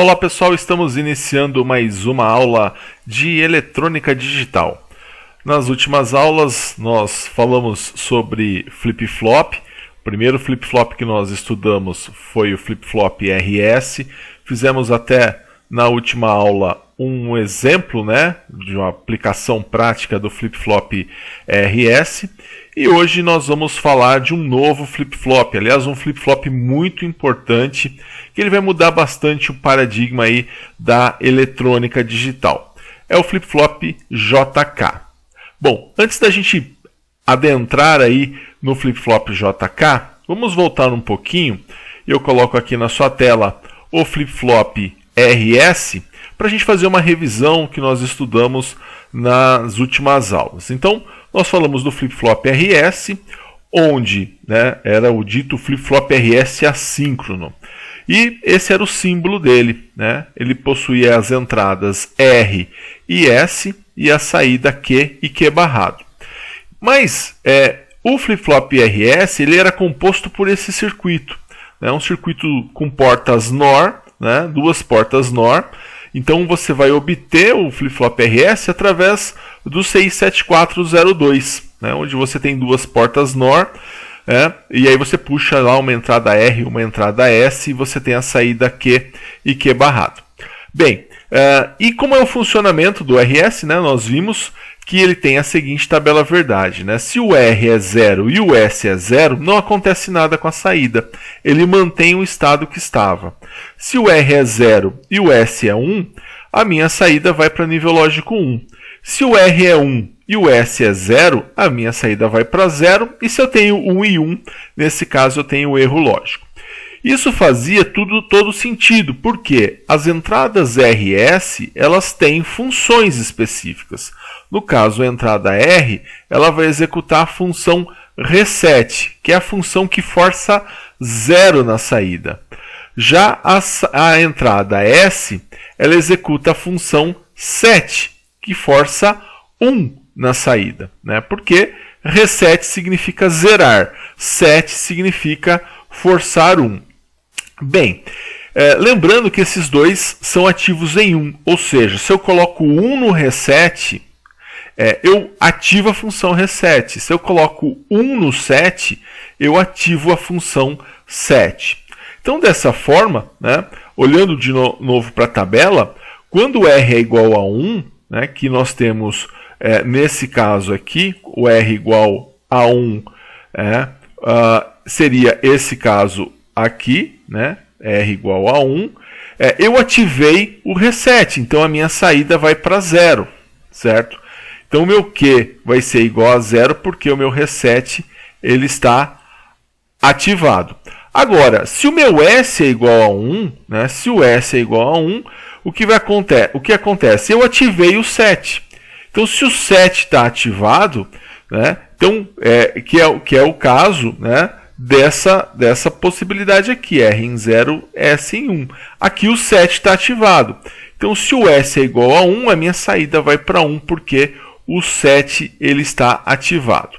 Olá pessoal, estamos iniciando mais uma aula de eletrônica digital. Nas últimas aulas nós falamos sobre flip-flop. O primeiro flip-flop que nós estudamos foi o flip-flop RS. Fizemos até na última aula um exemplo, de uma aplicação prática do flip-flop RS. E hoje nós vamos falar de um novo flip-flop, aliás, um flip-flop muito importante, que ele vai mudar bastante o paradigma aí da eletrônica digital. É o flip-flop JK. Bom, antes da gente adentrar aí no flip-flop JK, vamos voltar um pouquinho. Eu coloco aqui na sua tela o flip-flop RS, para a gente fazer uma revisão que nós estudamos nas últimas aulas. Então, nós falamos do flip-flop RS, onde era o dito flip-flop RS assíncrono. E esse era o símbolo dele. Ele possuía as entradas R e S e a saída Q e Q barrado. Mas o flip-flop RS ele era composto por esse circuito. Um circuito com portas NOR, duas portas NOR. Então você vai obter o flip-flop RS através do CI 7402, onde você tem duas portas NOR, e aí você puxa lá uma entrada R e uma entrada S e você tem a saída Q e Q barrado. Bem, e como é o funcionamento do RS, nós vimos que ele tem a seguinte tabela verdade. Se o R é 0 e o S é 0, não acontece nada com a saída. Ele mantém o estado que estava. Se o R é 0 e o S é 1, a minha saída vai para nível lógico 1. Se o R é 1 e o S é 0, a minha saída vai para 0. E se eu tenho 1 e 1, nesse caso eu tenho o erro lógico. Isso fazia todo sentido, porque as entradas RS elas têm funções específicas. No caso, a entrada R ela vai executar a função reset, que é a função que força 0 na saída. Já a entrada S ela executa a função set, que força 1 na saída. Porque reset significa zerar, set significa forçar 1. Bem, lembrando que esses dois são ativos em 1, ou seja, se eu coloco 1 no reset, eu ativo a função reset. Se eu coloco 1 no set, eu ativo a função set. Então, dessa forma, olhando de novo para a tabela, quando R é igual a 1, que nós temos, nesse caso aqui, o R igual a 1, seria esse caso aqui, R igual a 1, eu ativei o reset, então a minha saída vai para 0, certo? Então o meu Q vai ser igual a 0 porque o meu reset ele está ativado. Agora, se o meu S é igual a 1, se o S é igual a 1, o que acontece? Eu ativei o set. Então se o set está ativado, então, que é o caso, dessa possibilidade aqui, R em 0, S em 1. Aqui o set está ativado. Então, se o S é igual a 1, a minha saída vai para 1, porque o set ele está ativado.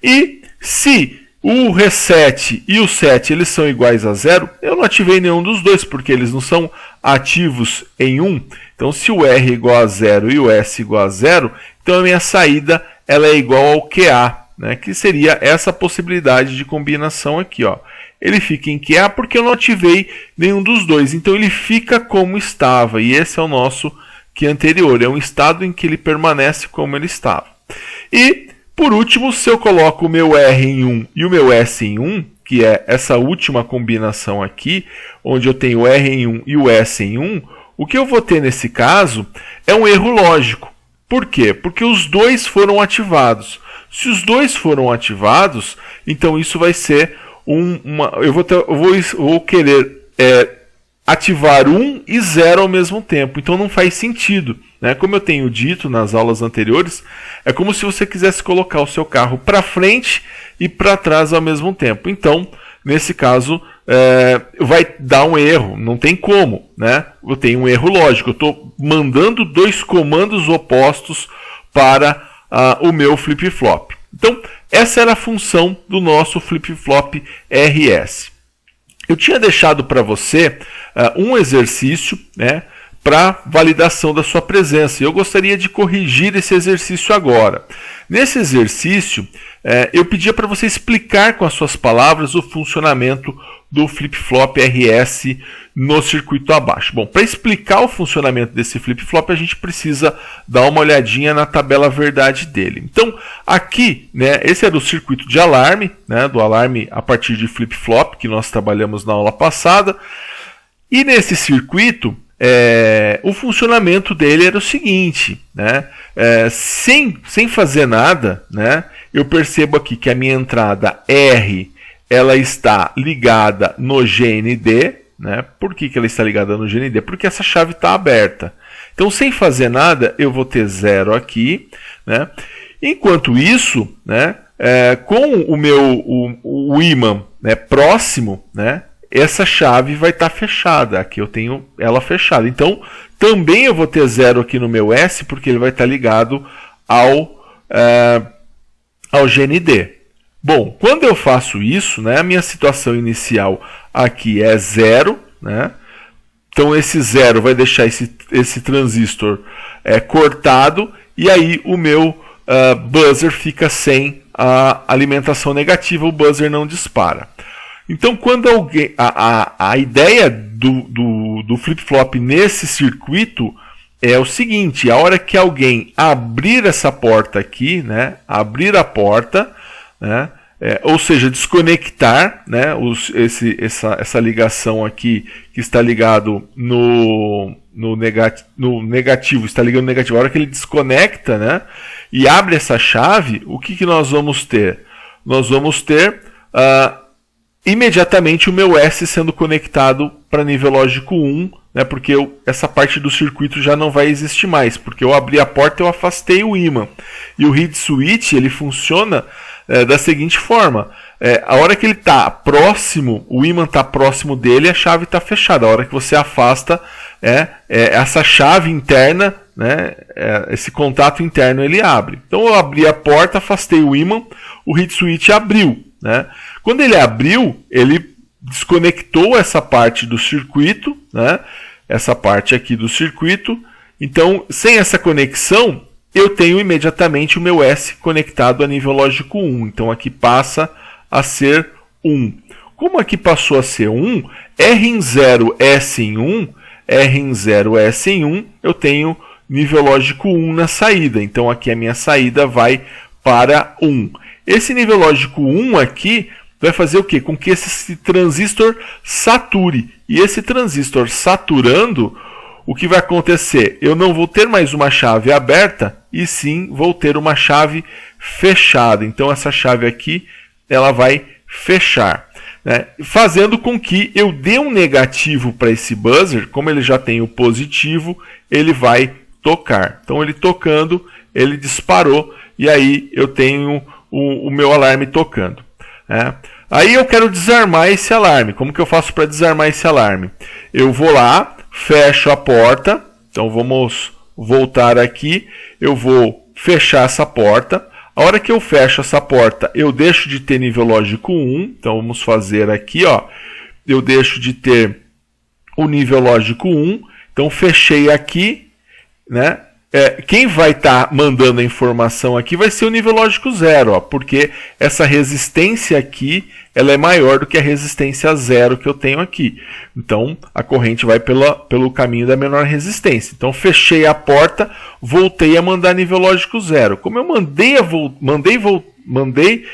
E se o reset e o set eles são iguais a 0, eu não ativei nenhum dos dois, porque eles não são ativos em 1. Então, se o R é igual a 0 e o S igual a 0, então a minha saída ela é igual ao QA. Que seria essa possibilidade de combinação aqui. Ele fica em QA porque eu não ativei nenhum dos dois. Então ele fica como estava. E esse é o nosso que anterior. É um estado em que ele permanece como ele estava. E, por último, se eu coloco o meu R em 1 e o meu S em 1, que é essa última combinação aqui, onde eu tenho o R em 1 e o S em 1, o que eu vou ter nesse caso é um erro lógico. Por quê? Porque os dois foram ativados. Se os dois foram ativados, então isso vai ser eu vou querer ativar 1 e 0 ao mesmo tempo. Então não faz sentido. Como eu tenho dito nas aulas anteriores, é como se você quisesse colocar o seu carro para frente e para trás ao mesmo tempo. Então, nesse caso, vai dar um erro. Não tem como. Eu tenho um erro lógico. Eu estou mandando dois comandos opostos para o meu flip-flop. Então, essa era a função do nosso flip-flop RS. Eu tinha deixado para você um exercício, né, para validação da sua presença. Eu gostaria de corrigir esse exercício agora. Nesse exercício, eu pedia para você explicar com as suas palavras o funcionamento do flip-flop RS no circuito abaixo. Bom, para explicar o funcionamento desse flip-flop, a gente precisa dar uma olhadinha na tabela verdade dele. Então, aqui, né, esse era o circuito de alarme, né, do alarme a partir de flip-flop, que nós trabalhamos na aula passada. E nesse circuito, o funcionamento dele era o seguinte, né, sem fazer nada, né, eu percebo aqui que a minha entrada R ela está ligada no GND, né? Por que ela está ligada no GND? Porque essa chave está aberta. Então, sem fazer nada, eu vou ter 0 aqui, né? Enquanto isso, né, com o ímã, né, próximo, né, essa chave vai estar fechada. Aqui eu tenho ela fechada. Então, também eu vou ter 0 aqui no meu S, porque ele vai estar ligado ao GND. Bom, quando eu faço isso, né, a minha situação inicial aqui é 0, né? Então esse 0 vai deixar esse transistor cortado, e aí o meu buzzer fica sem a alimentação negativa, o buzzer não dispara. Então, quando alguém, a ideia do flip-flop nesse circuito é o seguinte: a hora que alguém abrir essa porta aqui, né, abrir a porta, né, ou seja, desconectar, né, essa ligação aqui que está ligado no negativo, está ligando no negativo. A hora que ele desconecta, né, e abre essa chave, o que nós vamos ter? Nós vamos ter imediatamente o meu S sendo conectado para nível lógico 1, né, porque essa parte do circuito já não vai existir mais, porque eu abri a porta e eu afastei o ímã. E o reed switch ele funciona da seguinte forma: a hora que ele está próximo, o ímã está próximo dele, a chave está fechada. A hora que você afasta, essa chave interna, né, esse contato interno ele abre. Então eu abri a porta, afastei o ímã, o reed switch abriu, né? Quando ele abriu, ele desconectou essa parte do circuito, né, essa parte aqui do circuito. Então, sem essa conexão, eu tenho imediatamente o meu S conectado a nível lógico 1. Então aqui passa a ser 1. Como aqui passou a ser 1, R em 0, S em 1, R em 0, S em 1, eu tenho nível lógico 1 na saída. Então aqui a minha saída vai para 1. Esse nível lógico 1 aqui vai fazer o quê? Com que esse transistor sature. E esse transistor saturando, o que vai acontecer? Eu não vou ter mais uma chave aberta, e sim vou ter uma chave fechada. Então essa chave aqui ela vai fechar, né? Fazendo com que eu dê um negativo para esse buzzer. Como ele já tem o positivo, ele vai tocar. Então ele tocando, ele disparou, e aí eu tenho o meu alarme tocando, né? Aí eu quero desarmar esse alarme. Como que eu faço para desarmar esse alarme? Eu vou lá, fecho a porta. Então vamos voltar aqui. Eu vou fechar essa porta. A hora que eu fecho essa porta, eu deixo de ter nível lógico 1. Então vamos fazer aqui, ó. Eu deixo de ter o nível lógico 1. Então fechei aqui, né? Quem vai estar mandando a informação aqui vai ser o nível lógico 0, ó, porque essa resistência aqui ela é maior do que a resistência 0 que eu tenho aqui. Então a corrente vai pelo caminho da menor resistência. Então fechei a porta, voltei a mandar nível lógico 0. Como eu mandei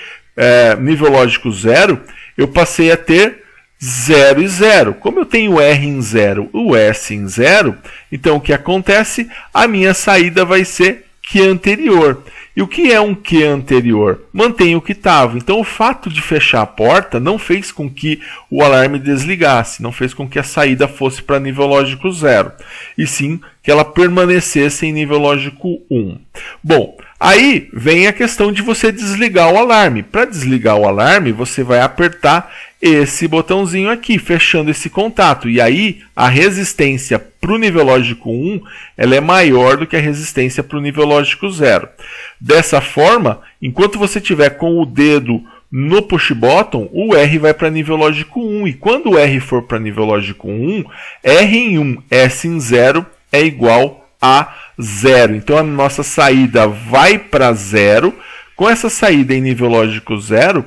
nível lógico 0, eu passei a ter 0 e 0. Como eu tenho R em 0, o S em 0, então o que acontece? A minha saída vai ser Q anterior. E o que é um Q anterior? Mantém o que estava. Então o fato de fechar a porta não fez com que o alarme desligasse, não fez com que a saída fosse para nível lógico 0, e sim que ela permanecesse em nível lógico 1. Bom, aí vem a questão de você desligar o alarme. Para desligar o alarme, você vai apertar esse botãozinho aqui, fechando esse contato. E aí a resistência para o nível lógico 1 ela é maior do que a resistência para o nível lógico 0. Dessa forma, enquanto você estiver com o dedo no push button, o R vai para nível lógico 1. E quando o R for para nível lógico 1, R em 1, S em 0 é igual a 0. Então a nossa saída vai para 0. Com essa saída em nível lógico 0,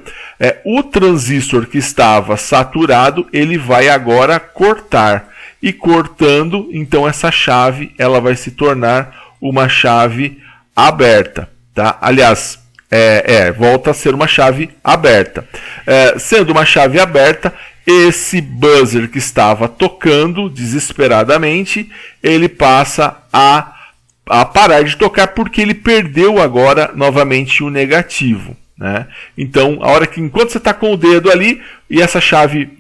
o transistor que estava saturado, ele vai agora cortar. E cortando, então essa chave ela vai se tornar uma chave aberta. Tá? Aliás, volta a ser uma chave aberta. Sendo uma chave aberta, esse buzzer que estava tocando desesperadamente, ele passa a parar de tocar porque ele perdeu agora novamente o negativo. Né? Então, enquanto você está com o dedo ali e essa chave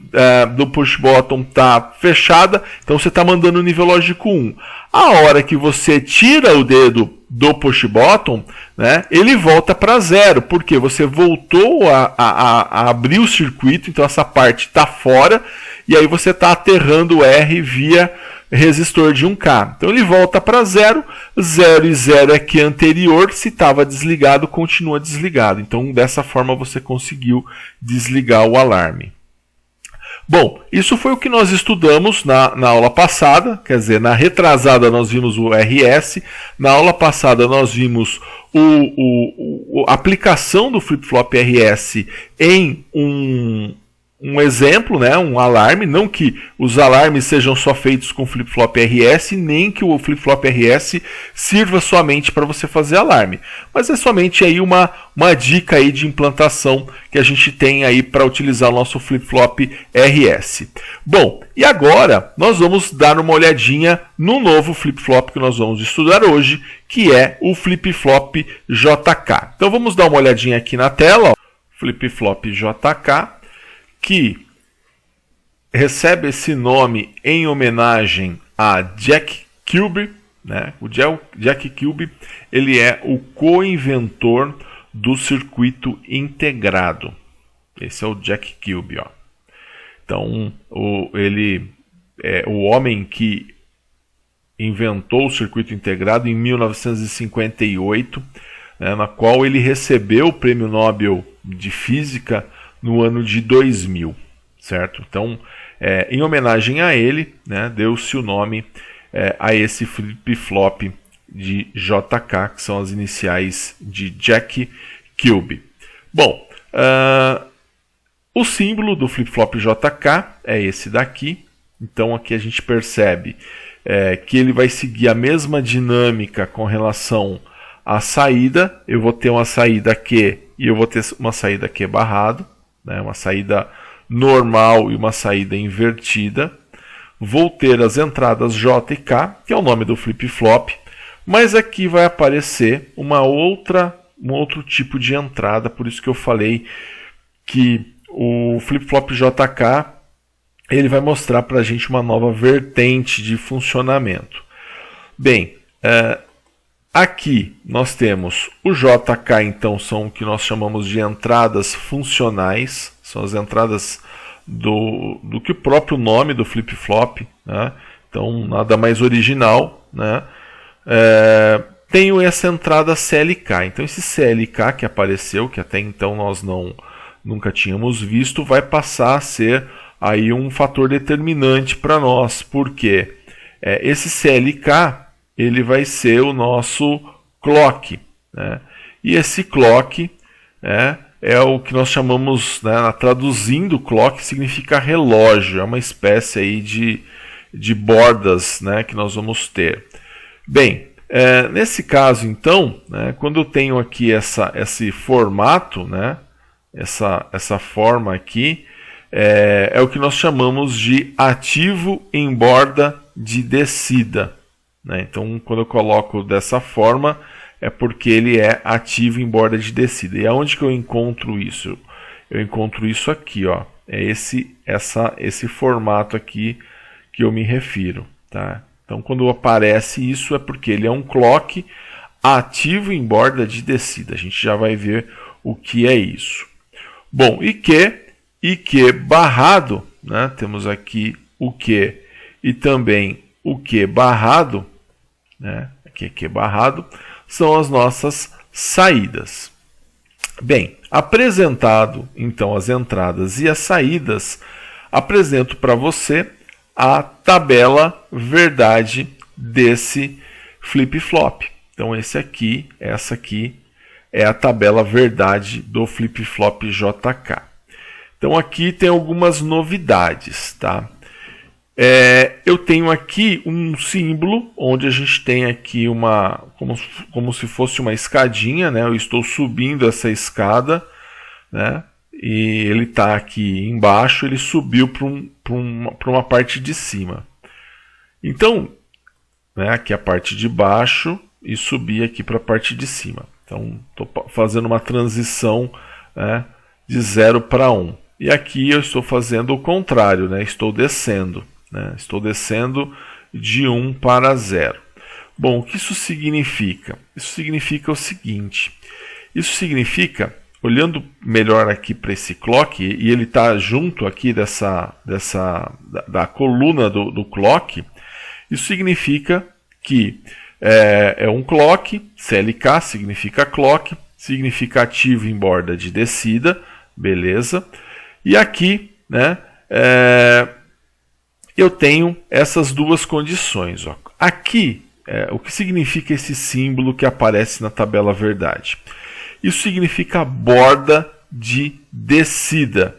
do push button está fechada, então você está mandando o nível lógico 1. A hora que você tira o dedo do push button, né, ele volta para 0, porque você voltou a abrir o circuito, então essa parte está fora, e aí você está aterrando o R via resistor de 1K. Então ele volta para 0, 0 e 0 é que anterior, se estava desligado, continua desligado. Então dessa forma você conseguiu desligar o alarme. Bom, isso foi o que nós estudamos na aula passada, quer dizer, na retrasada nós vimos o RS, na aula passada nós vimos a aplicação do flip-flop RS em um exemplo, né, um alarme, não que os alarmes sejam só feitos com flip-flop RS, nem que o flip-flop RS sirva somente para você fazer alarme, mas é somente aí uma dica aí de implantação que a gente tem aí para utilizar o nosso flip-flop RS. Bom, e agora nós vamos dar uma olhadinha no novo flip-flop que nós vamos estudar hoje, que é o flip-flop JK. Então vamos dar uma olhadinha aqui na tela, flip-flop JK, que recebe esse nome em homenagem a Jack Kilby, né? O Jack Kilby, ele é o co-inventor do circuito integrado. Esse é o Jack Kilby, ó. Então, ele é o homem que inventou o circuito integrado em 1958, né, na qual ele recebeu o Prêmio Nobel de Física no ano de 2000, certo? Então, em homenagem a ele, né, deu-se o nome a esse flip-flop de JK, que são as iniciais de Jack Kilby. Bom, o símbolo do flip-flop JK é esse daqui. Então aqui a gente percebe que ele vai seguir a mesma dinâmica com relação à saída. Eu vou ter uma saída Q e eu vou ter uma saída Q barrado, né, uma saída normal e uma saída invertida. Vou ter as entradas J e K, que é o nome do flip-flop, mas aqui vai aparecer um outro tipo de entrada, por isso que eu falei que o flip-flop JK ele vai mostrar para a gente uma nova vertente de funcionamento. Bem, aqui nós temos o JK, então são o que nós chamamos de entradas funcionais, são as entradas do que o próprio nome do flip-flop, né? Então nada mais original, né? Tenho essa entrada CLK, então esse CLK que apareceu, que até então nós nunca tínhamos visto, vai passar a ser aí um fator determinante para nós, porque esse CLK ele vai ser o nosso clock, né? E esse clock é o que nós chamamos, né, traduzindo clock significa relógio, é uma espécie aí de bordas, né, que nós vamos ter. Bem, nesse caso então, né, quando eu tenho aqui esse formato, né, essa forma aqui, é o que nós chamamos de ativo em borda de descida, né? Então, quando eu coloco dessa forma, é porque ele é ativo em borda de descida. E aonde que eu encontro isso? Eu encontro isso aqui, ó. É esse formato aqui que eu me refiro, tá? Então, quando aparece isso, é porque ele é um clock ativo em borda de descida. A gente já vai ver o que é isso. Bom, e Q barrado, né? Temos aqui o Q e também o Q barrado, né? Aqui é Q barrado, são as nossas saídas. Bem, apresentado então as entradas e as saídas, apresento para você a tabela verdade desse flip-flop. Então essa aqui é a tabela verdade do flip-flop JK. Então aqui tem algumas novidades, tá? Eu tenho aqui um símbolo onde a gente tem aqui como se fosse uma escadinha, né? Eu estou subindo essa escada, né? E ele está aqui embaixo, ele subiu para uma parte de cima. Então, né, aqui a parte de baixo e subir aqui para a parte de cima. Então, estou fazendo uma transição, né, de 0 para 1. E aqui eu estou fazendo o contrário, né? Estou descendo. Estou descendo de 1 para 0. Bom, o que isso significa? Isso significa o seguinte. Isso significa, olhando melhor aqui para esse clock, e ele está junto aqui da coluna do clock, isso significa que é um clock, CLK significa clock, significa ativo em borda de descida, beleza? E aqui, né, eu tenho essas duas condições. Ó. Aqui, o que significa esse símbolo que aparece na tabela verdade? Isso significa borda de descida.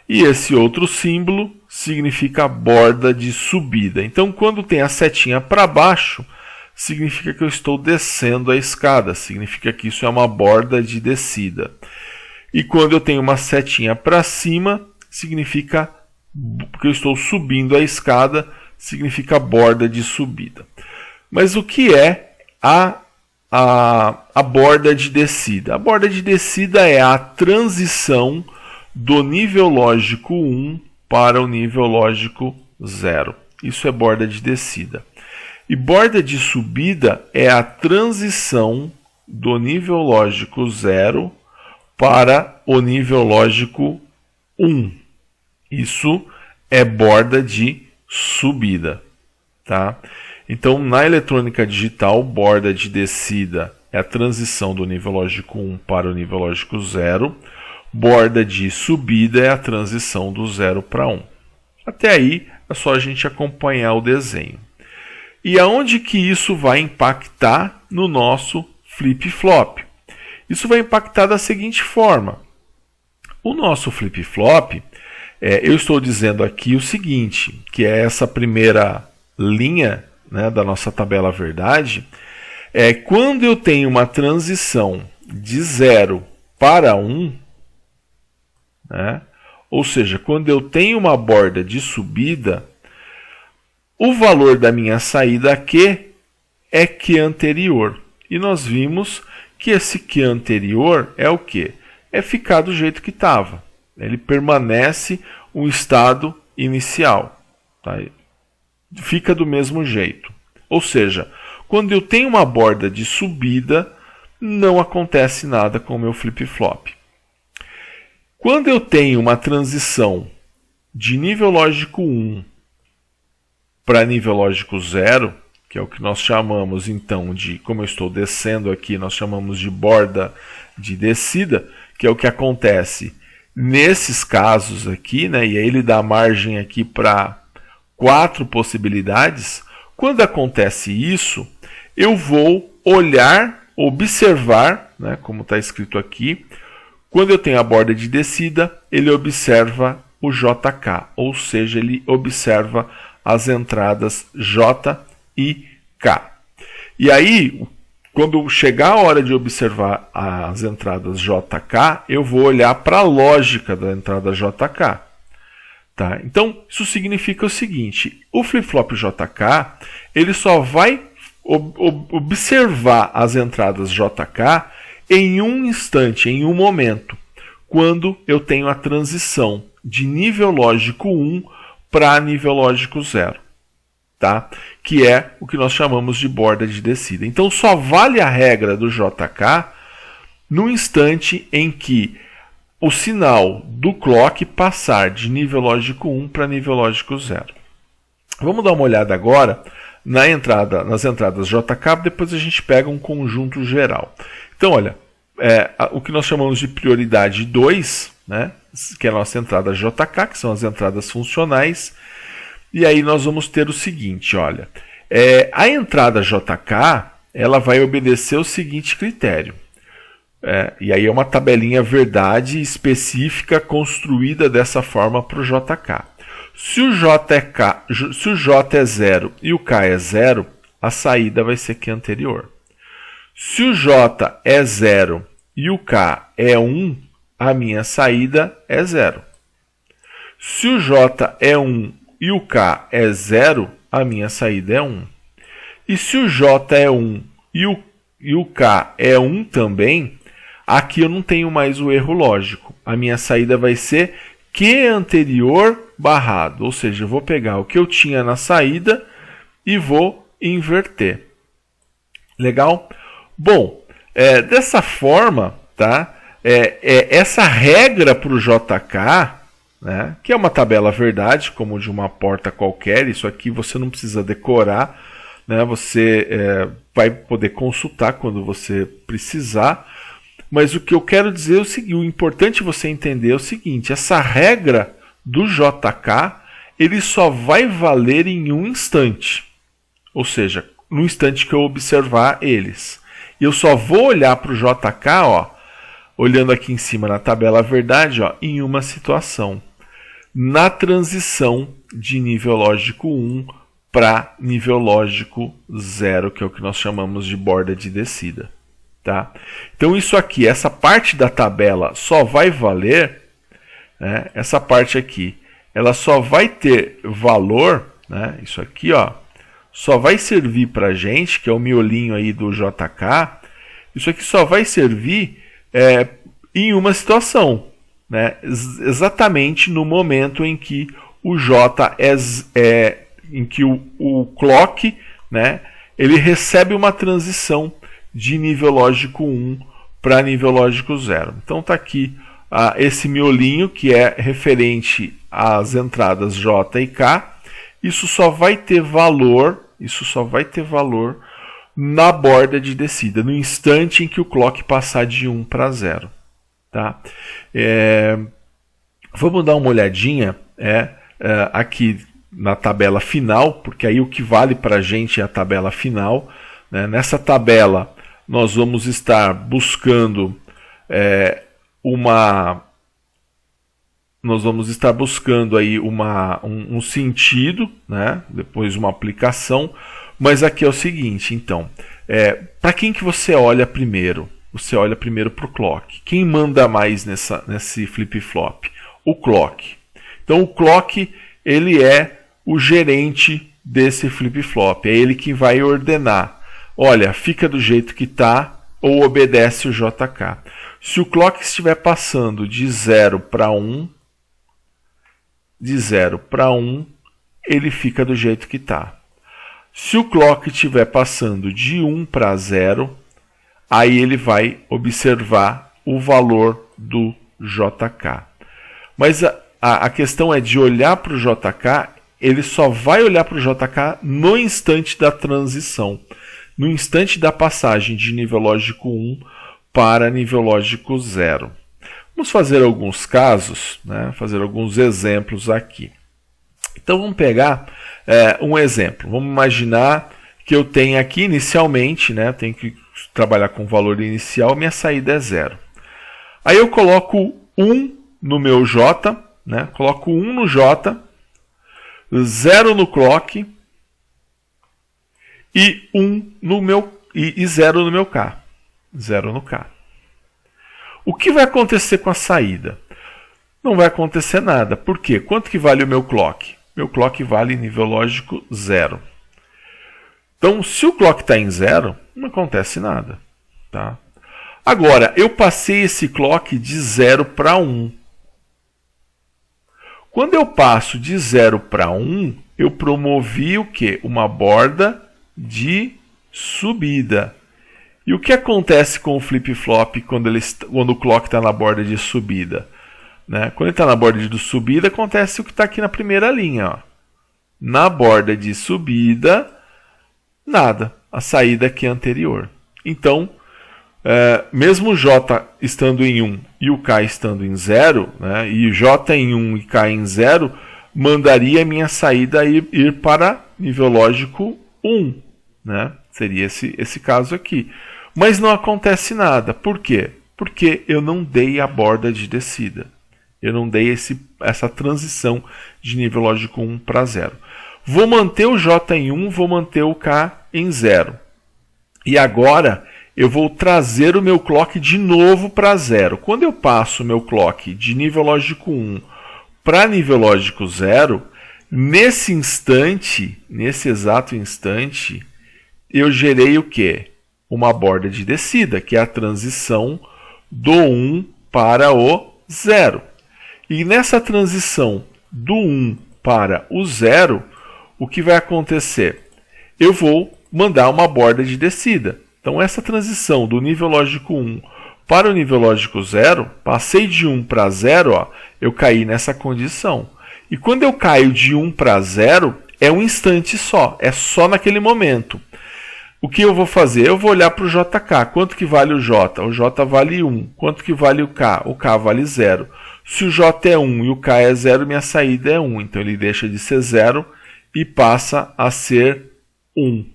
E esse outro símbolo significa borda de subida. Então, quando tem a setinha para baixo, significa que eu estou descendo a escada. Significa que isso é uma borda de descida. E quando eu tenho uma setinha para cima, significa que eu estou subindo a escada, significa borda de subida. Mas o que é a borda de descida? A borda de descida é a transição do nível lógico 1 para o nível lógico 0. Isso é borda de descida. E borda de subida é a transição do nível lógico 0 para o nível lógico 1. Isso é borda de subida, tá? Então, na eletrônica digital, borda de descida é a transição do nível lógico 1 para o nível lógico 0. Borda de subida é a transição do 0 para 1. Até aí, é só a gente acompanhar o desenho. E aonde que isso vai impactar no nosso flip-flop? Isso vai impactar da seguinte forma. O nosso flip-flop, eu estou dizendo aqui o seguinte, que é essa primeira linha, né, da nossa tabela verdade, quando eu tenho uma transição de 0 para 1, né, ou seja, quando eu tenho uma borda de subida, o valor da minha saída aqui é Q anterior. E nós vimos que esse Q anterior é o quê? É ficar do jeito que estava. Ele permanece um estado inicial. Tá? Fica do mesmo jeito. Ou seja, quando eu tenho uma borda de subida, não acontece nada com o meu flip-flop. Quando eu tenho uma transição de nível lógico 1 para nível lógico 0, que é o que nós chamamos então de, como eu estou descendo aqui, nós chamamos de borda de descida, que é o que acontece nesses casos aqui, né? E aí ele dá margem aqui para 4 possibilidades. Quando acontece isso, eu vou olhar, observar, né, como está escrito aqui. Quando eu tenho a borda de descida, ele observa o JK, ou seja, ele observa as entradas J e K. E aí, quando chegar a hora de observar as entradas JK, eu vou olhar para a lógica da entrada JK. Tá? Então, isso significa o seguinte, o flip-flop JK, ele só vai observar as entradas JK em um instante, em um momento, quando eu tenho a transição de nível lógico 1 para nível lógico 0. Tá? Que é o que nós chamamos de borda de descida. Então, só vale a regra do JK no instante em que o sinal do clock passar de nível lógico 1 para nível lógico 0. Vamos dar uma olhada agora nas entradas JK, depois a gente pega um conjunto geral. Então, olha, o que nós chamamos de prioridade 2, né, que é a nossa entrada JK, que são as entradas funcionais. E aí nós vamos ter o seguinte, olha, a entrada JK, ela vai obedecer o seguinte critério. E aí é uma tabelinha verdade específica construída dessa forma para o JK. Se o J é 0 e o K é 0, a saída vai ser Q anterior. Se o J é 0 e o K é 1, a minha saída é 0. Se o J é 1 e o K é 0, a minha saída é 1. E se o J é 1 e o K é 1 também, aqui eu não tenho mais o erro lógico. A minha saída vai ser Q anterior barrado. Ou seja, eu vou pegar o que eu tinha na saída e vou inverter. Legal? Bom, dessa forma, tá? Essa regra para o JK, né, que é uma tabela verdade, como de uma porta qualquer, isso aqui você não precisa decorar, né, você vai poder consultar quando você precisar, mas o que eu quero dizer é o seguinte, o importante você entender é o seguinte, essa regra do JK, ele só vai valer em um instante, ou seja, no instante que eu observar eles. E eu só vou olhar para o JK, ó, olhando aqui em cima na tabela verdade, ó, em uma situação. Na transição de nível lógico 1 para nível lógico 0, que é o que nós chamamos de borda de descida. Tá? Então isso aqui, essa parte da tabela só vai valer, né, essa parte aqui, ela só vai ter valor, né, isso aqui, ó, só vai servir para a gente, que é o miolinho aí do JK, isso aqui só vai servir em uma situação, né? Exatamente no momento em que o J em que o clock, né, ele recebe uma transição de nível lógico 1 para nível lógico 0. Então está aqui esse miolinho que é referente às entradas J e K. Isso só vai ter valor na borda de descida, no instante em que o clock passar de 1 para 0. Tá? Vamos dar uma olhadinha aqui na tabela final, porque aí o que vale para a gente é a tabela final. Né? Nessa tabela nós vamos estar buscando nós vamos estar buscando aí um sentido, né? Depois uma aplicação, mas aqui é o seguinte, então, para quem que você olha primeiro? Você olha primeiro para o clock. Quem manda mais nesse flip-flop? O clock. Então o clock, ele é o gerente desse flip-flop, é ele que vai ordenar. Olha, fica do jeito que está ou obedece o JK. Se o clock estiver passando de 0 para 1, ele fica do jeito que está. Se o clock estiver passando de 1 para 0, aí ele vai observar o valor do JK. Mas a questão é de olhar para o JK, ele só vai olhar para o JK no instante da transição, no instante da passagem de nível lógico 1 para nível lógico 0. Vamos fazer alguns casos, né? Fazer alguns exemplos aqui. Então vamos pegar um exemplo. Vamos imaginar que eu tenho aqui inicialmente, né? Tenho que trabalhar com o valor inicial, minha saída é 0. Aí eu coloco 1 no meu J, né? Coloco 1 no J, 0 no clock e 0 no meu K. 0 no K. O que vai acontecer com a saída? Não vai acontecer nada. Por quê? Quanto que vale o meu clock? Meu clock vale nível lógico 0. Então, se o clock está em 0, não acontece nada. Tá? Agora, eu passei esse clock de 0 para 1. Quando eu passo de 0 para 1, eu promovi o quê? Uma borda de subida. E o que acontece com o flip-flop quando o clock está na borda de subida? Né? Quando ele está na borda de subida, acontece o que está aqui na primeira linha. Ó. Na borda de subida, nada. A saída aqui é anterior. Então, mesmo o J estando em 1 e o K estando em 0, né, e J em 1 e K em 0, mandaria a minha saída ir para nível lógico 1. Né? Seria esse caso aqui. Mas não acontece nada. Por quê? Porque eu não dei a borda de descida. Eu não dei essa transição de nível lógico 1 para 0. Vou manter o J em 1, vou manter o K em 0. E agora eu vou trazer o meu clock de novo para 0. Quando eu passo o meu clock de nível lógico 1 para nível lógico 0, nesse instante, nesse exato instante, eu gerei o quê? Uma borda de descida, que é a transição do 1 para o 0. E nessa transição do 1 para o 0, o que vai acontecer? Eu vou mandar uma borda de descida. Então essa transição do nível lógico 1 para o nível lógico 0, passei de 1 para 0, ó, eu caí nessa condição. E quando eu caio de 1 para 0, é um instante só, é só naquele momento. O que eu vou fazer? Eu vou olhar para o JK. Quanto que vale o J? O J vale 1. Quanto que vale o K? O K vale 0. Se o J é 1 e o K é 0, minha saída é 1. Então ele deixa de ser 0 e passa a ser 1.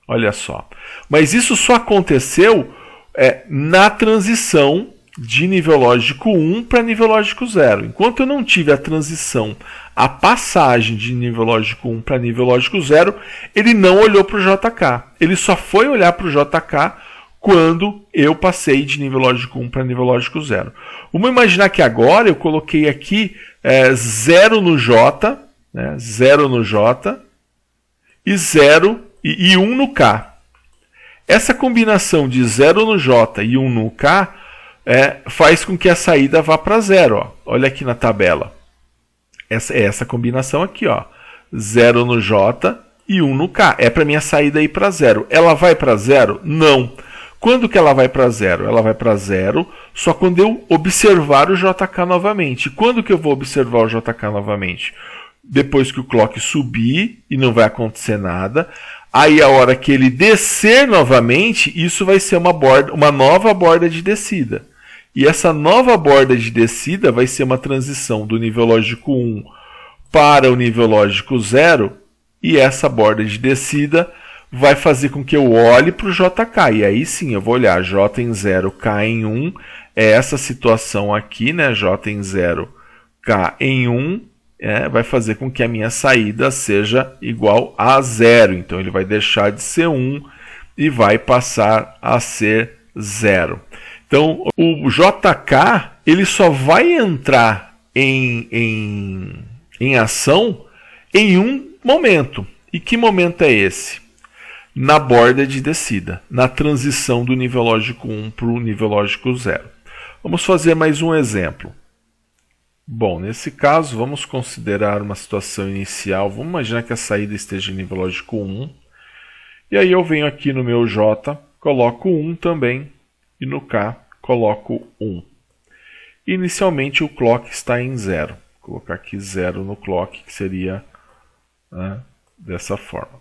Olha só. Mas isso só aconteceu na transição de nível lógico 1 para nível lógico 0. Enquanto eu não tive a transição, a passagem de nível lógico 1 para nível lógico 0, ele não olhou para o JK. Ele só foi olhar para o JK quando eu passei de nível lógico 1 para nível lógico 0. Vamos imaginar que agora eu coloquei aqui 0 no J, né, 0 no J e 0 e 1 no K. Essa combinação de 0 no J e 1 no K faz com que a saída vá para 0. Ó. Olha aqui na tabela. Essa combinação aqui, ó. 0 no J e 1 no K. É para minha saída ir para 0. Ela vai para 0? Não. Quando que ela vai para 0? Ela vai para 0 só quando eu observar o JK novamente. Quando que eu vou observar o JK novamente? Depois que o clock subir e não vai acontecer nada. Aí a hora que ele descer novamente, isso vai ser uma nova borda de descida. E essa nova borda de descida vai ser uma transição do nível lógico 1 para o nível lógico 0. E essa borda de descida vai fazer com que eu olhe para o JK. E aí sim, eu vou olhar J em 0, K em 1. É essa situação aqui, né? J em 0, K em 1. Vai fazer com que a minha saída seja igual a 0. Então ele vai deixar de ser 1 e vai passar a ser 0. Então o JK ele só vai entrar em ação em um momento. E que momento é esse? Na borda de descida, na transição do nível lógico 1 para o nível lógico 0. Vamos fazer mais um exemplo. Bom, nesse caso, vamos considerar uma situação inicial. Vamos imaginar que a saída esteja em nível lógico 1. E aí eu venho aqui no meu J, coloco 1 também. E no K, coloco 1. Inicialmente o clock está em 0. Vou colocar aqui 0 no clock, que seria dessa forma.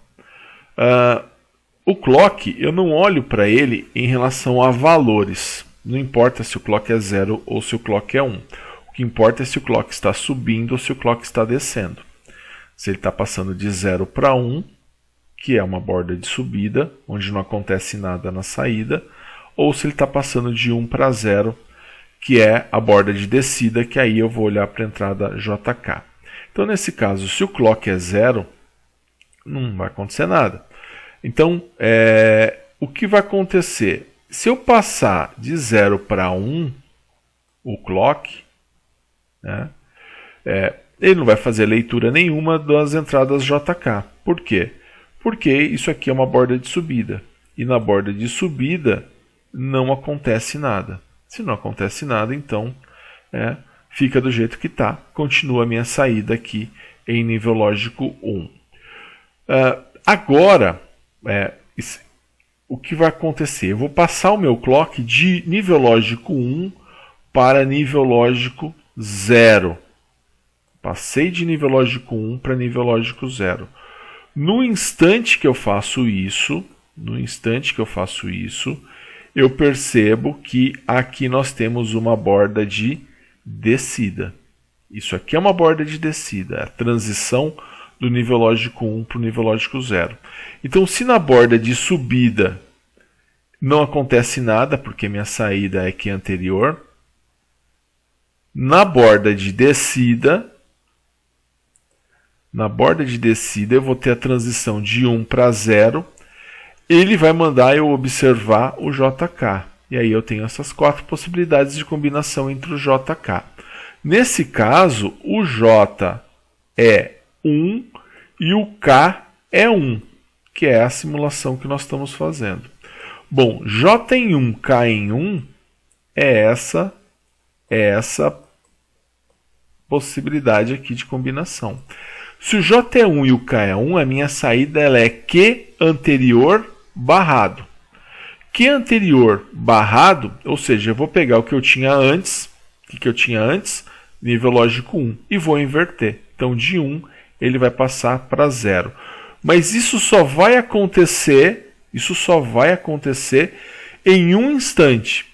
O clock, eu não olho para ele em relação a valores. Não importa se o clock é 0 ou se o clock é 1. O que importa é se o clock está subindo ou se o clock está descendo. Se ele está passando de 0 para 1, que é uma borda de subida, onde não acontece nada na saída, ou se ele está passando de 1 para 0, que é a borda de descida, que aí eu vou olhar para a entrada JK. Então, nesse caso, se o clock é 0, não vai acontecer nada. Então, o que vai acontecer? Se eu passar de 0 para 1, o clock, né, ele não vai fazer leitura nenhuma das entradas JK. Por quê? Porque isso aqui é uma borda de subida. E na borda de subida não acontece nada. Se não acontece nada, então fica do jeito que está. Continua a minha saída aqui em nível lógico 1. Agora, o que vai acontecer? Eu vou passar o meu clock de nível lógico 1 para nível lógico 0. Passei de nível lógico 1 para nível lógico 0. No instante que eu faço isso, eu percebo que aqui nós temos uma borda de descida. Isso aqui é uma borda de descida, a transição do nível lógico 1 para o nível lógico 0. Então, se na borda de subida não acontece nada, porque minha saída é aqui anterior, na borda de descida eu vou ter a transição de 1 para 0, ele vai mandar eu observar o JK. E aí eu tenho essas 4 possibilidades de combinação entre o JK. Nesse caso, o J é 1 e o K é 1, que é a simulação que nós estamos fazendo. Bom, J em 1, K em 1 é essa possibilidade aqui de combinação. Se o J é 1 e o K é 1, a minha saída ela é Q anterior barrado. Q anterior barrado, ou seja, eu vou pegar o que eu tinha antes, nível lógico 1, e vou inverter. Então, de 1, ele vai passar para 0. Mas isso só vai acontecer em um instante.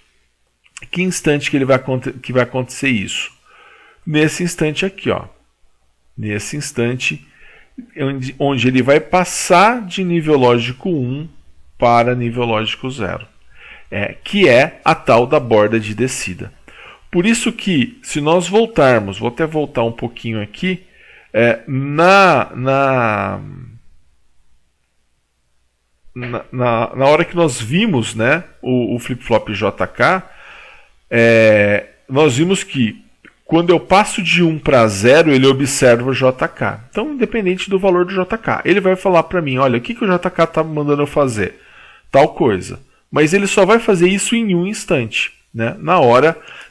Que instante que vai acontecer isso? Nesse instante aqui, ó. Nesse instante onde ele vai passar de nível lógico 1 para nível lógico 0, que é a tal da borda de descida. Por isso que, se nós voltarmos, vou até voltar um pouquinho aqui, na hora que nós vimos, né, o flip-flop JK, nós vimos que quando eu passo de 1 para 0, ele observa o JK. Então, independente do valor do JK, ele vai falar para mim, olha, o que o JK está mandando eu fazer? Tal coisa. Mas ele só vai fazer isso em um instante, né?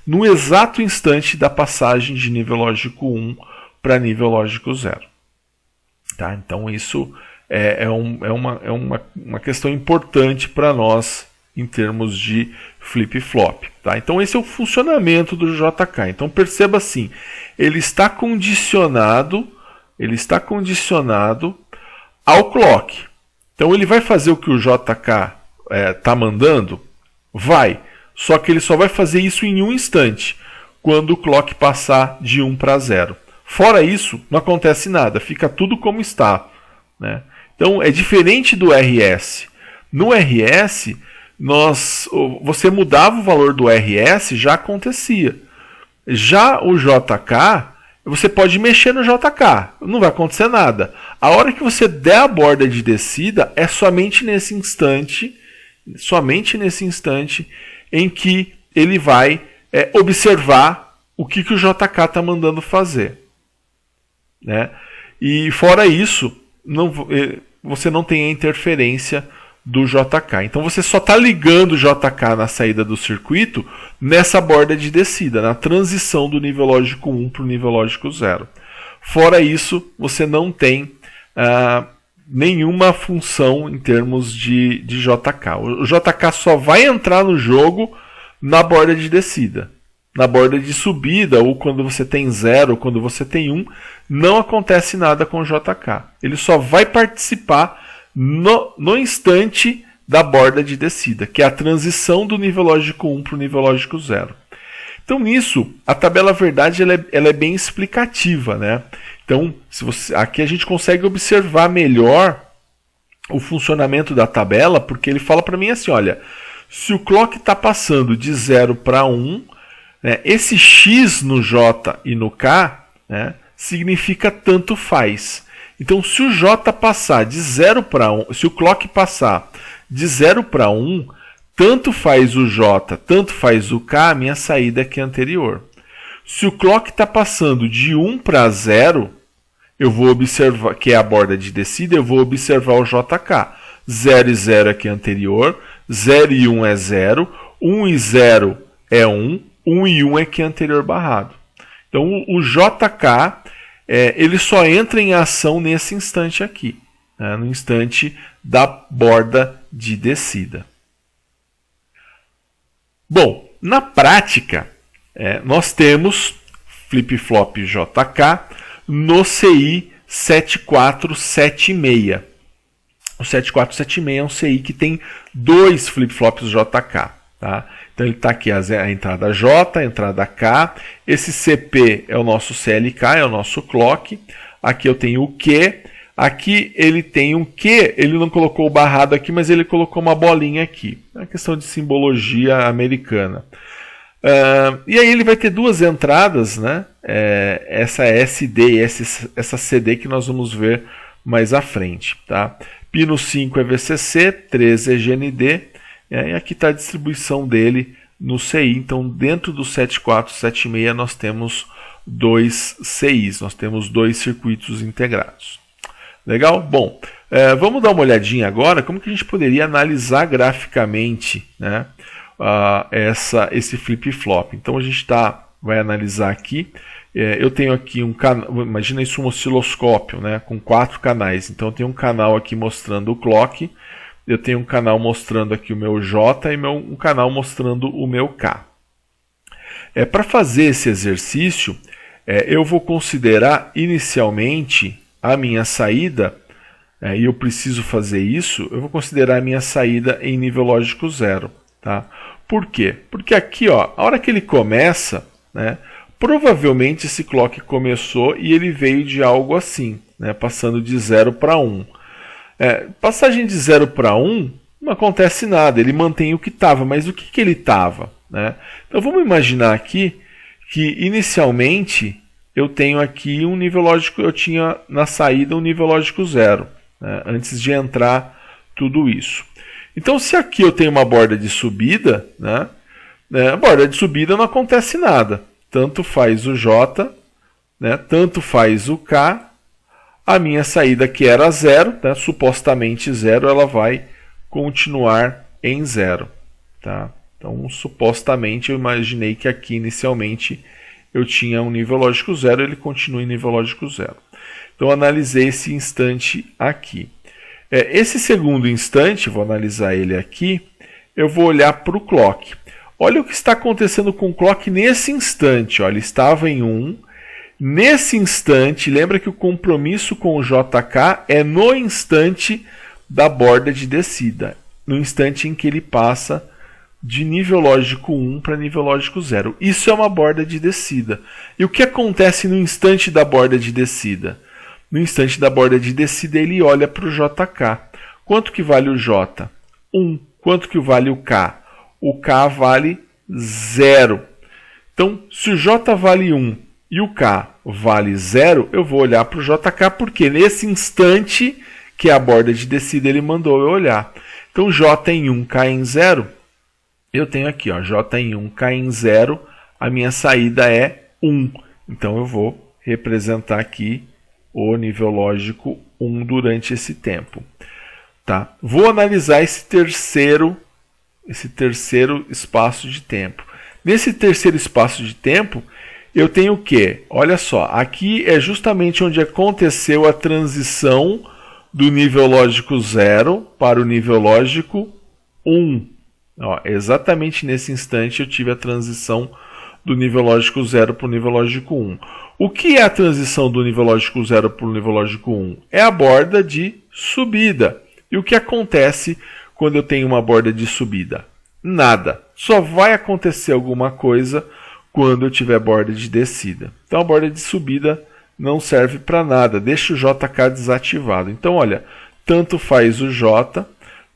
No exato instante da passagem de nível lógico 1 para nível lógico 0. Tá? Então, isso é uma questão importante para nós em termos de flip-flop. Tá? Então, esse é o funcionamento do JK. Então, perceba assim, ele está condicionado ao clock. Então, ele vai fazer o que o JK está mandando? Vai. Só que ele só vai fazer isso em um instante, quando o clock passar de 1 para 0. Fora isso, não acontece nada, fica tudo como está. Né? Então, é diferente do RS. No RS, você mudava o valor do RS, já acontecia. Já o JK, você pode mexer no JK, não vai acontecer nada. A hora que você der a borda de descida, é somente nesse instante em que ele vai observar o que o JK está mandando fazer. Né? E fora isso, você não tem a interferência do JK. Então você só está ligando o JK na saída do circuito nessa borda de descida, na transição do nível lógico 1 para o nível lógico 0. Fora isso, você não tem nenhuma função em termos de JK. O JK só vai entrar no jogo na borda de descida. Na borda de subida, ou quando você tem 0, ou quando você tem 1, não acontece nada com o JK. Ele só vai participar no instante da borda de descida, que é a transição do nível lógico 1 para o nível lógico 0. Então, nisso, a tabela verdade ela é bem explicativa. Né? Então, aqui a gente consegue observar melhor o funcionamento da tabela, porque ele fala para mim assim, olha, se o clock está passando de 0 para 1, né, esse X no J e no K, né, significa tanto faz. Então, se o J passar de 0 para 1, se o clock passar de 0 para 1, tanto faz o J, tanto faz o K, a minha saída aqui é anterior. Se o clock está passando de 1 para 0, eu vou observar, que é a borda de descida, eu vou observar o JK. 0 e 0 aqui é anterior, 0 e 1 é 0, 1 e 0 é 1, 1 e 1 é que é anterior barrado. Então, o JK ele só entra em ação nesse instante aqui, né, no instante da borda de descida. Bom, na prática, nós temos flip-flop JK no CI 7476. O 7476 é um CI que tem 2 flip-flops JK. Tá? Então ele está aqui a entrada J, a entrada K, esse CP é o nosso CLK, é o nosso clock, aqui eu tenho o Q, aqui ele tem um Q, ele não colocou o barrado aqui, mas ele colocou uma bolinha aqui, é uma questão de simbologia americana. E aí ele vai ter duas entradas, né? Essa SD e essa CD que nós vamos ver mais à frente. Tá? Pino 5 é VCC, 13 é GND, e aqui está a distribuição dele no CI. Então dentro do 7476 nós temos dois CIs, nós temos dois circuitos integrados. Legal? Bom, vamos dar uma olhadinha agora como que a gente poderia analisar graficamente, né? Esse flip-flop. Então a gente vai analisar aqui. Eu tenho aqui um canal, imagina isso, um osciloscópio, né, com 4 canais. Então eu tenho um canal aqui mostrando o clock, eu tenho um canal mostrando aqui o meu J e um canal mostrando o meu K. Para fazer esse exercício, eu vou considerar inicialmente a minha saída, e eu preciso fazer isso, eu vou considerar a minha saída em nível lógico 0. Tá? Por quê? Porque aqui, ó, a hora que ele começa, né, provavelmente esse clock começou e ele veio de algo assim, né, passando de 0 para 1. Passagem de 0 para 1 não acontece nada, ele mantém o que estava, mas o que ele estava? Né? Então vamos imaginar aqui que inicialmente eu tenho aqui um nível lógico, eu tinha na saída um nível lógico 0, né, antes de entrar tudo isso. Então, se aqui eu tenho uma borda de subida, né, a borda de subida não acontece nada. Tanto faz o J, né, tanto faz o K. A minha saída que era 0, né, supostamente 0, ela vai continuar em 0. Tá? Então, supostamente, eu imaginei que aqui inicialmente eu tinha um nível lógico 0, ele continua em nível lógico 0. Então, eu analisei esse instante aqui. Esse segundo instante, vou analisar ele aqui, eu vou olhar para o clock. Olha o que está acontecendo com o clock nesse instante. Ó, ele estava em 1. Nesse instante, lembra que o compromisso com o JK é no instante da borda de descida. No instante em que ele passa de nível lógico 1 para nível lógico 0. Isso é uma borda de descida. E o que acontece no instante da borda de descida? No instante da borda de descida, ele olha para o JK. Quanto que vale o J? 1. Quanto que vale o K? O K vale 0. Então, se o J vale 1 e o K vale 0, eu vou olhar para o JK, porque nesse instante, que é a borda de descida, ele mandou eu olhar. Então, J em 1, K em 0, eu tenho aqui, ó, J em 1, K em 0, a minha saída é 1. Então, eu vou representar aqui o nível lógico 1 durante esse tempo. Tá? Vou analisar esse terceiro espaço de tempo. Nesse terceiro espaço de tempo, eu tenho o quê? Olha só, aqui é justamente onde aconteceu a transição do nível lógico 0 para o nível lógico 1. Ó, exatamente nesse instante eu tive a transição do nível lógico 0 para o nível lógico 1. O que é a transição do nível lógico 0 para o nível lógico 1? É a borda de subida. E o que acontece quando eu tenho uma borda de subida? Nada. Só vai acontecer alguma coisa quando eu tiver borda de descida. Então a borda de subida não serve para nada. Deixa o JK desativado. Então olha, tanto faz o J,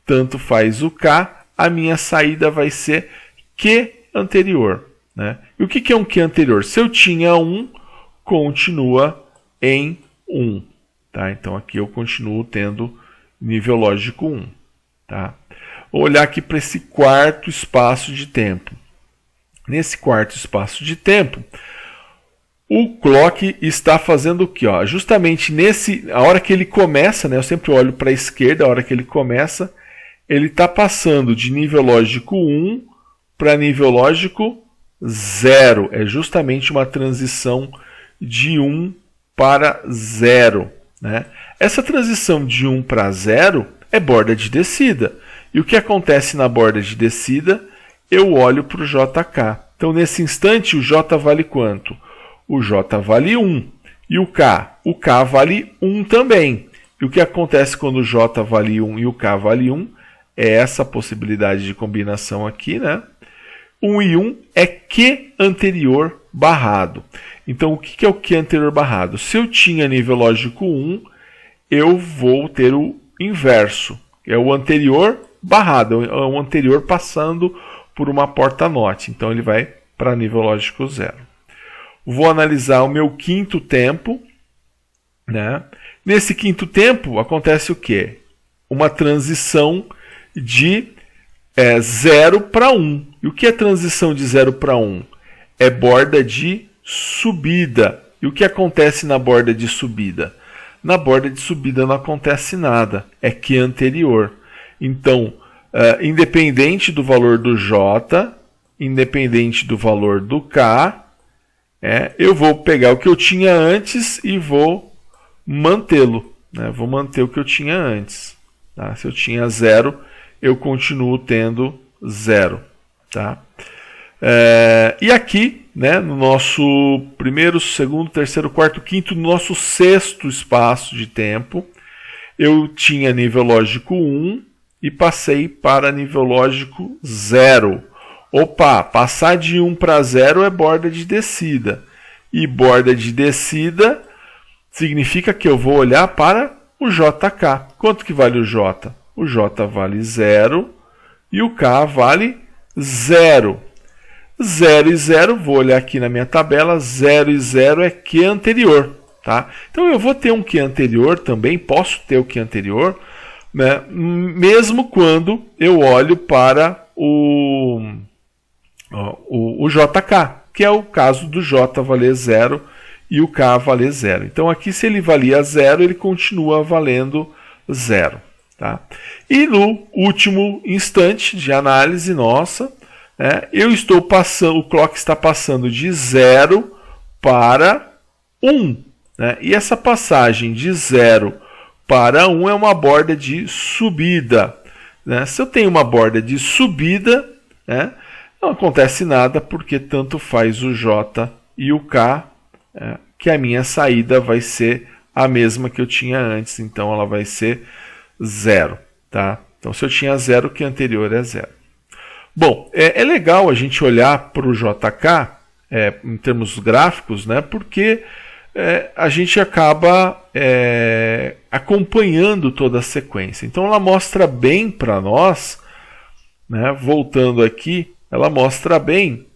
tanto faz o K, a minha saída vai ser Q anterior. Né? E o que é um Q anterior? Se eu tinha 1, continua em 1. Tá? Então aqui eu continuo tendo nível lógico 1. Tá? Vou olhar aqui para esse quarto espaço de tempo. Nesse quarto espaço de tempo, o clock está fazendo o quê? Ó, justamente a hora que ele começa, né, eu sempre olho para a esquerda, a hora que ele começa, ele está passando de nível lógico 1 para nível lógico 0. É justamente uma transição de 1 para 0. Né? Essa transição de 1 para 0 é borda de descida. E o que acontece na borda de descida? Eu olho para o JK. Então, nesse instante, o J vale quanto? O J vale 1. E o K? O K vale 1 também. E o que acontece quando o J vale 1 e o K vale 1? É essa possibilidade de combinação aqui, né? 1 e 1 é Q anterior barrado. Então, o que é o Q anterior barrado? Se eu tinha nível lógico 1, eu vou ter o inverso. É o anterior barrado, é o anterior passando por uma porta NOT. Então, ele vai para nível lógico 0. Vou analisar o meu quinto tempo. Né? Nesse quinto tempo, acontece o quê? Uma transição de 0 para 1. E o que é transição de 0 para 1? É borda de subida. E o que acontece na borda de subida? Na borda de subida não acontece nada. É Q anterior. Então, independente do valor do J, independente do valor do K, eu vou pegar o que eu tinha antes e vou mantê-lo. Né? Vou manter o que eu tinha antes. Tá? Se eu tinha 0, eu continuo tendo 0. Tá? E aqui, né, no nosso primeiro, segundo, terceiro, quarto, quinto, no nosso sexto espaço de tempo, eu tinha nível lógico 1 e passei para nível lógico 0. Opa, passar de 1 para 0 é borda de descida. E borda de descida significa que eu vou olhar para o JK. Quanto que vale o J? O J vale 0 e o K vale 0. 0 e 0, vou olhar aqui na minha tabela, 0 e 0 é Q anterior. Tá? Então eu vou ter um Q anterior também, posso ter o Q anterior, né? Mesmo quando eu olho para o JK, que é o caso do J valer 0 e o K valer 0. Então aqui, se ele valia 0, ele continua valendo 0. Tá? E no último instante de análise nossa, eu estou passando, o clock está passando de 0 para 1. Né? E essa passagem de 0 para 1 é uma borda de subida. Né? Se eu tenho uma borda de subida, não acontece nada, porque tanto faz o J e o K, que a minha saída vai ser a mesma que eu tinha antes. Então ela vai ser 0. Tá? Então se eu tinha 0, o que anterior é 0. Bom, é legal a gente olhar para o JK em termos gráficos, né, porque a gente acaba acompanhando toda a sequência. Então ela mostra bem para nós, né, voltando aqui, ela mostra bem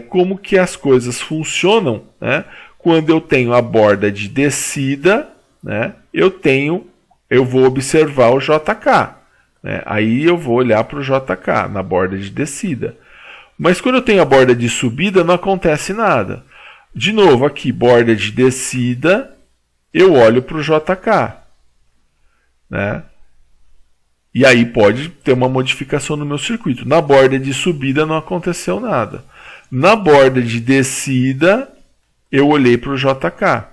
como que as coisas funcionam, né, quando eu tenho a borda de descida, né, eu vou observar o JK. Aí eu vou olhar para o JK na borda de descida. Mas quando eu tenho a borda de subida, não acontece nada. De novo, aqui, borda de descida, eu olho para o JK. Né? E aí pode ter uma modificação no meu circuito. Na borda de subida não aconteceu nada. Na borda de descida, eu olhei para o JK.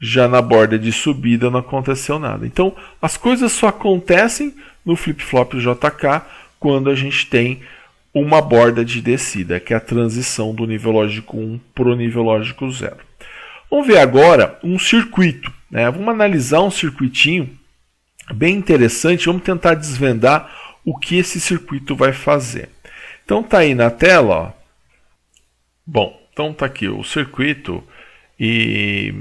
Já na borda de subida não aconteceu nada. Então, as coisas só acontecem no flip-flop JK quando a gente tem uma borda de descida, que é a transição do nível lógico 1 para o nível lógico 0. Vamos ver agora um circuito. Né? Vamos analisar um circuitinho bem interessante. Vamos tentar desvendar o que esse circuito vai fazer. Então, está aí na tela. Ó. Bom, então está aqui o circuito e...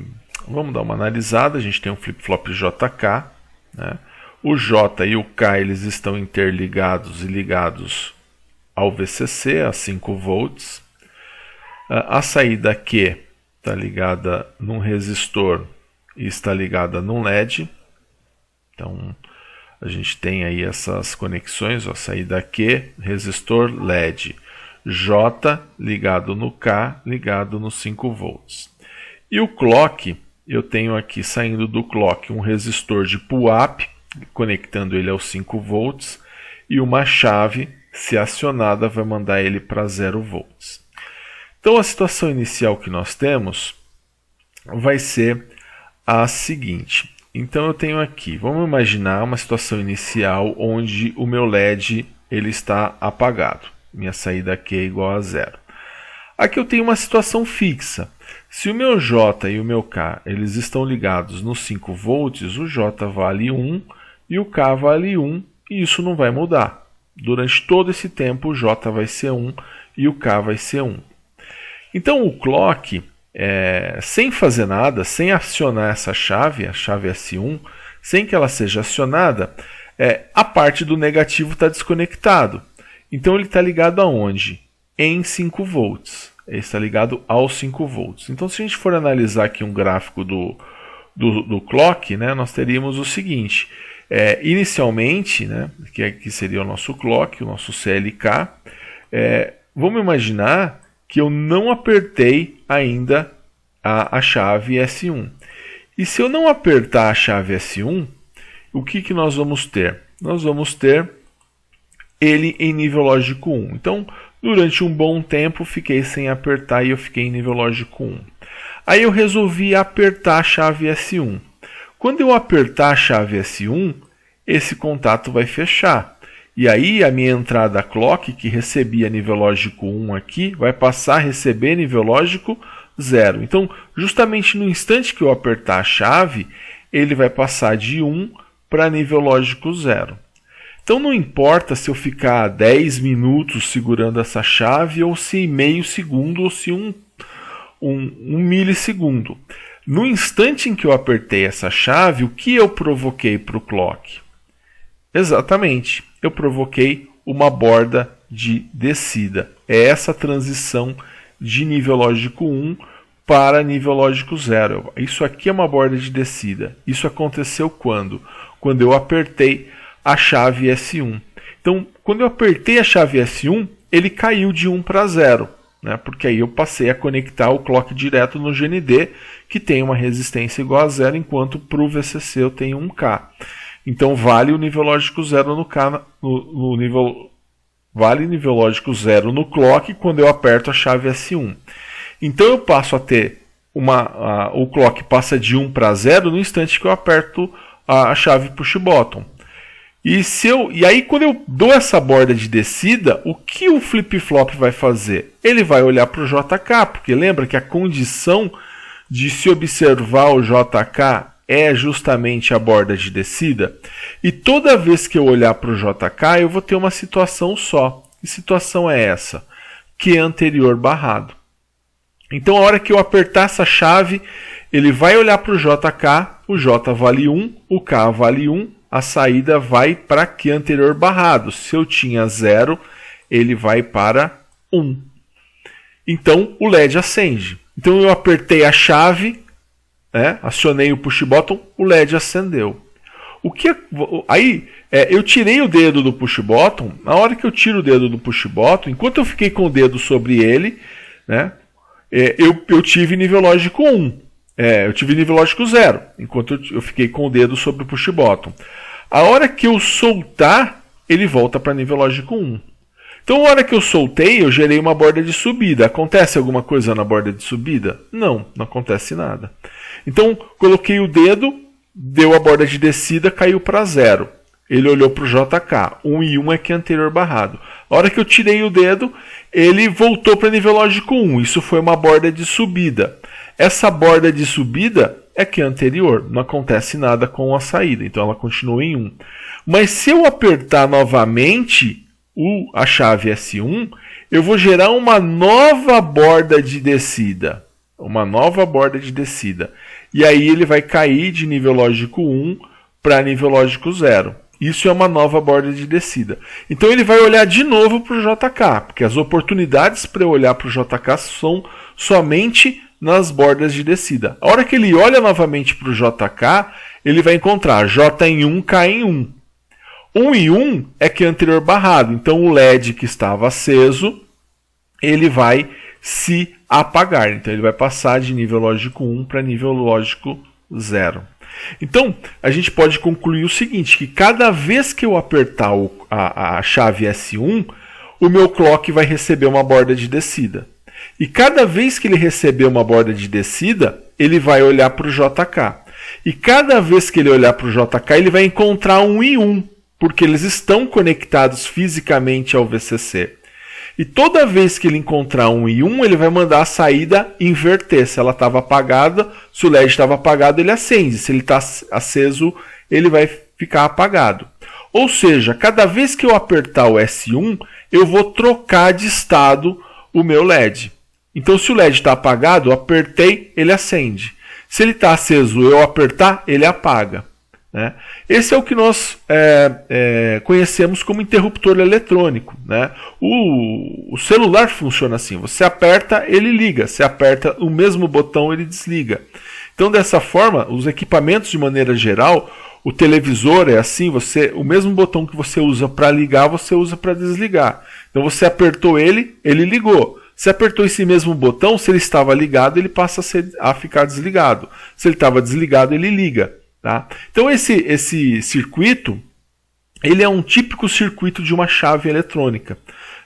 Vamos dar uma analisada. A gente tem um flip-flop JK. Né? O J e o K eles estão interligados e ligados ao VCC, a 5 volts. A saída Q está ligada num resistor e está ligada num LED. Então, a gente tem aí essas conexões. Ó, saída Q, resistor, LED. J ligado no K, ligado nos 5 volts. E o clock... Eu tenho aqui, saindo do clock, um resistor de pull-up, conectando ele aos 5 volts, e uma chave, se acionada, vai mandar ele para 0 volts. Então, a situação inicial que nós temos vai ser a seguinte. Então, eu tenho aqui, vamos imaginar uma situação inicial onde o meu LED ele está apagado. Minha saída aqui é igual a 0. Aqui eu tenho uma situação fixa. Se o meu J e o meu K eles estão ligados nos 5 volts, o J vale 1 e o K vale 1 e isso não vai mudar. Durante todo esse tempo o J vai ser 1 e o K vai ser 1. Então o clock, sem fazer nada, sem acionar essa chave, a chave S1, sem que ela seja acionada, a parte do negativo está desconectado. Então ele está ligado aonde? Em 5 volts. Ele está ligado aos 5 volts. Então se a gente for analisar aqui um gráfico do clock, né, nós teríamos o seguinte. Inicialmente, né, que aqui seria o nosso clock, o nosso CLK, vamos imaginar que eu não apertei ainda a chave S1. E se eu não apertar a chave S1, o que nós vamos ter? Nós vamos ter ele em nível lógico 1. Então, durante um bom tempo, fiquei sem apertar e eu fiquei em nível lógico 1. Aí eu resolvi apertar a chave S1. Quando eu apertar a chave S1, esse contato vai fechar. E aí a minha entrada clock, que recebia nível lógico 1 aqui, vai passar a receber nível lógico 0. Então, justamente no instante que eu apertar a chave, ele vai passar de 1 para nível lógico 0. Então não importa se eu ficar 10 minutos segurando essa chave, ou se meio segundo, ou se um milissegundo. No instante em que eu apertei essa chave, o que eu provoquei para o clock? Exatamente, eu provoquei uma borda de descida. É essa transição de nível lógico 1 para nível lógico 0. Isso aqui é uma borda de descida. Isso aconteceu quando? Quando eu apertei a chave S1. Então, quando eu apertei a chave S1, ele caiu de 1 para 0. Né? Porque aí eu passei a conectar o clock direto no GND, que tem uma resistência igual a 0, enquanto para o VCC eu tenho 1K. Então vale o nível lógico 0 no K, vale nível lógico 0 no clock quando eu aperto a chave S1. Então eu passo a ter o clock passa de 1 para 0 no instante que eu aperto a chave push bottom. E aí quando eu dou essa borda de descida, o que o flip-flop vai fazer? Ele vai olhar para o JK, porque lembra que a condição de se observar o JK é justamente a borda de descida. E toda vez que eu olhar para o JK, eu vou ter uma situação só. Que situação é essa? Q anterior barrado. Então a hora que eu apertar essa chave, ele vai olhar para o JK, o J vale 1, o K vale 1, a saída vai para Q anterior barrado. Se eu tinha 0, ele vai para 1. Então o LED acende. Então eu apertei a chave, acionei o push button, o LED acendeu. Eu tirei o dedo do push button. Na hora que eu tiro o dedo do push button, enquanto eu fiquei com o dedo sobre ele, eu tive nível lógico 1. Eu tive nível lógico 0, enquanto eu fiquei com o dedo sobre o push button. A hora que eu soltar, ele volta para nível lógico 1. Então, a hora que eu soltei, eu gerei uma borda de subida. Acontece alguma coisa na borda de subida? Não acontece nada. Então, coloquei o dedo, deu a borda de descida, caiu para 0. Ele olhou para o JK. 1 e 1 é que é anterior barrado. A hora que eu tirei o dedo, ele voltou para nível lógico 1. Isso foi uma borda de subida. Essa borda de subida é que é anterior. Não acontece nada com a saída. Então, ela continua em 1. Mas se eu apertar novamente a chave S1, eu vou gerar uma nova borda de descida. Uma nova borda de descida. E aí ele vai cair de nível lógico 1 para nível lógico 0. Isso é uma nova borda de descida. Então ele vai olhar de novo para o JK, porque as oportunidades para eu olhar para o JK são somente nas bordas de descida. A hora que ele olha novamente para o JK, ele vai encontrar J em 1, K em 1. 1 e 1 é que é anterior barrado. Então o LED que estava aceso, ele vai se apagar. Então ele vai passar de nível lógico 1 para nível lógico 0. Então a gente pode concluir o seguinte, que cada vez que eu apertar a chave S1, o meu clock vai receber uma borda de descida. E cada vez que ele receber uma borda de descida, ele vai olhar para o JK. E cada vez que ele olhar para o JK, ele vai encontrar 1 e 1. Porque eles estão conectados fisicamente ao VCC. E toda vez que ele encontrar 1 e 1, ele vai mandar a saída inverter. Se ela estava apagada, se o LED estava apagado, ele acende. Se ele está aceso, ele vai ficar apagado. Ou seja, cada vez que eu apertar o S1, eu vou trocar de estado o meu LED. Então, se o LED está apagado, eu apertei, ele acende. Se ele está aceso, eu apertar, ele apaga. Né? Esse é o que nós conhecemos como interruptor eletrônico. Né? O celular funciona assim: você aperta, ele liga, você aperta o mesmo botão, ele desliga. Então, dessa forma, os equipamentos de maneira geral, o televisor é assim: o mesmo botão que você usa para ligar, você usa para desligar. Então, você apertou ele ligou. Se apertou esse mesmo botão, se ele estava ligado, ele passa a ficar desligado. Se ele estava desligado, ele liga. Tá? Então esse circuito, ele é um típico circuito de uma chave eletrônica,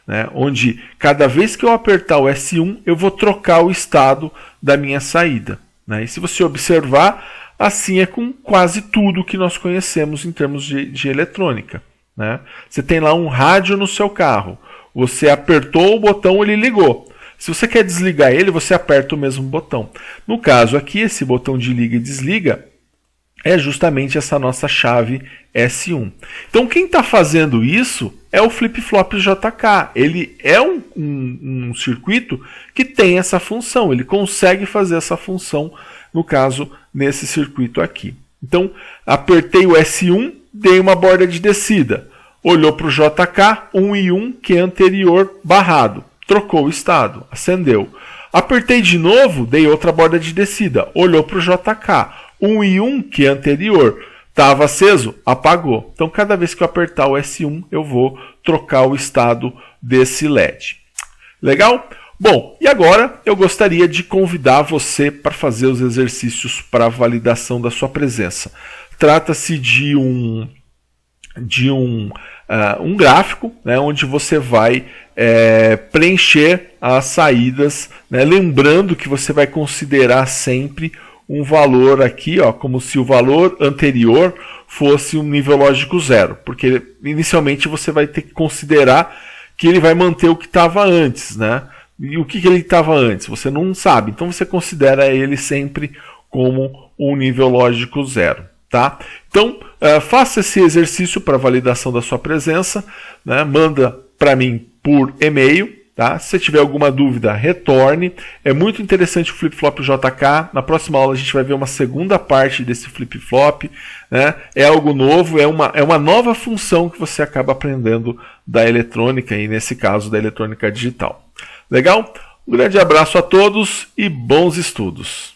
né? Onde cada vez que eu apertar o S1, eu vou trocar o estado da minha saída. Né? E se você observar, assim é com quase tudo que nós conhecemos em termos de eletrônica. Né? Você tem lá um rádio no seu carro, você apertou o botão, ele ligou. Se você quer desligar ele, você aperta o mesmo botão. No caso aqui, esse botão de liga e desliga é justamente essa nossa chave S1. Então, quem está fazendo isso é o flip-flop JK. Ele é um circuito que tem essa função. Ele consegue fazer essa função, no caso, nesse circuito aqui. Então, apertei o S1, dei uma borda de descida. Olhou para o JK, 1 e 1, que é anterior, barrado. Trocou o estado, acendeu. Apertei de novo, dei outra borda de descida. Olhou para o JK. 1 e 1, que é anterior, estava aceso, apagou. Então, cada vez que eu apertar o S1, eu vou trocar o estado desse LED. Legal? Bom, e agora eu gostaria de convidar você para fazer os exercícios para validação da sua presença. Trata-se de um gráfico, né, onde você vai preencher as saídas, né, lembrando que você vai considerar sempre um valor aqui, ó, como se o valor anterior fosse um nível lógico 0, porque inicialmente você vai ter que considerar que ele vai manter o que estava antes, né? E o que ele estava antes? Você não sabe, então você considera ele sempre como um nível lógico 0. Tá? Então, faça esse exercício para validação da sua presença, né? Manda para mim por e-mail. Tá? Se você tiver alguma dúvida, retorne. É muito interessante o flip-flop JK. Na próxima aula a gente vai ver uma segunda parte desse flip-flop. Né? É algo novo, é uma nova função que você acaba aprendendo da eletrônica, e nesse caso da eletrônica digital. Legal? Um grande abraço a todos e bons estudos!